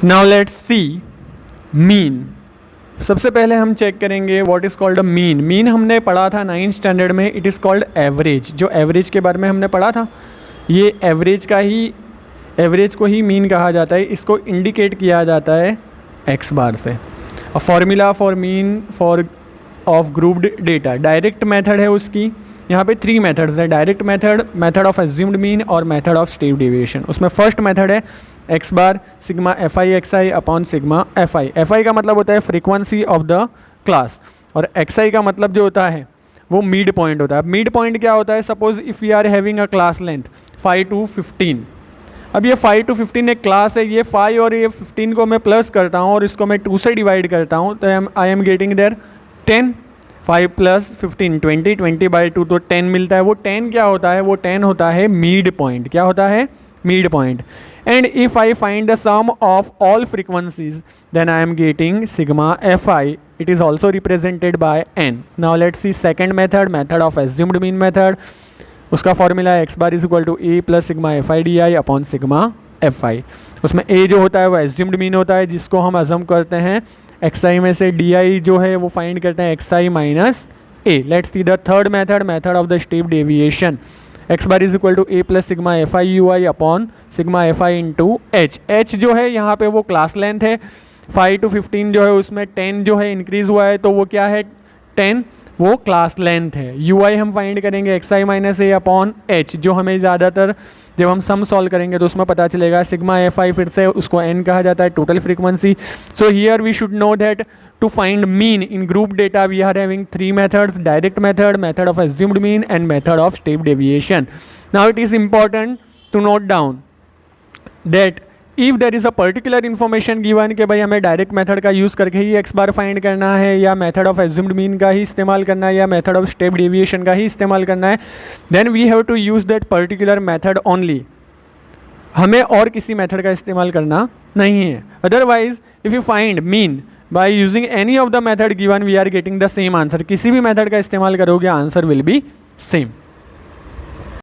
Now let's C mean. सबसे पहले हम चेक करेंगे what is called a mean. Mean हमने पढ़ा था 9th स्टैंडर्ड में, इट इज़ कॉल्ड एवरेज। जो एवरेज के बारे में हमने पढ़ा था, ये एवरेज को ही मीन कहा जाता है। इसको इंडिकेट किया जाता है एक्स बार से। A formula for mean for of grouped data, direct method है उसकी। यहाँ पे 3 मेथड्स है, direct method, method of assumed mean और मेथड ऑफ स्टेप डेविएशन। उसमें फर्स्ट मेथड है X bar sigma F I x I upon sigma F I. F I का मतलब होता है फ्रीक्वेंसी ऑफ द क्लास, और एक्स आई का मतलब जो होता है वो मिड पॉइंट होता है। मिड पॉइंट क्या होता है? Suppose if we are having a class length 5 to 15। अब ये 5 to 15 एक क्लास है, ये 5 और ये 15 को मैं प्लस करता हूँ और इसको मैं 2 से डिवाइड करता हूँ, तो आई एम गेटिंग देयर 10। 5 + 15 20, 20/2 तो 10 मिलता है। वो 10 क्या होता है? वो 10 होता है मिड पॉइंट। क्या होता है? Mid point. And if I find the sum of all frequencies then I am getting sigma F I. It is also represented by N. Now let's see second method, method of assumed mean method. उसका formula है X bar is equal to A plus sigma F I D I upon sigma F I. उसमें A जो होता है वो assumed mean होता है, जिसको हम अजम करते हैं एक्स आई में से, डी आई जो है वो फाइंड करते हैं X I minus A. Let's see the third method, method of the step deviation. X bar is equal to A plus sigma F I U I upon sigma F I into H. H जो है यहाँ पे वो class length है। 5 to 15 जो है उसमें 10 जो है इंक्रीज़ हुआ है, तो वो क्या है? 10 वो क्लास लेंथ है। यू आई हम फाइंड करेंगे x I minus A upon H, जो हमें ज़्यादातर जब हम सम सॉल्व करेंगे तो उसमें पता चलेगा सिग्मा एफ आई, फिर से उसको एन कहा जाता है, total frequency. So here we should know that to find mean in group data we are having 3 methods: direct method, method of assumed mean and method of step deviation. Now it is important to note down that if there is a particular information given कि भाई हमें direct method का use करके ही x बार find करना है, या method of assumed mean का ही इस्तेमाल करना है, या मेथड ऑफ स्टेप डेविएशन का ही इस्तेमाल करना है, then we have to use that particular method only. हमें और किसी मेथड का इस्तेमाल करना नहीं है। Otherwise if you find mean by using any of the method given we are getting the same answer। किसी भी मेथड का इस्तेमाल करोगे आंसर विल बी सेम।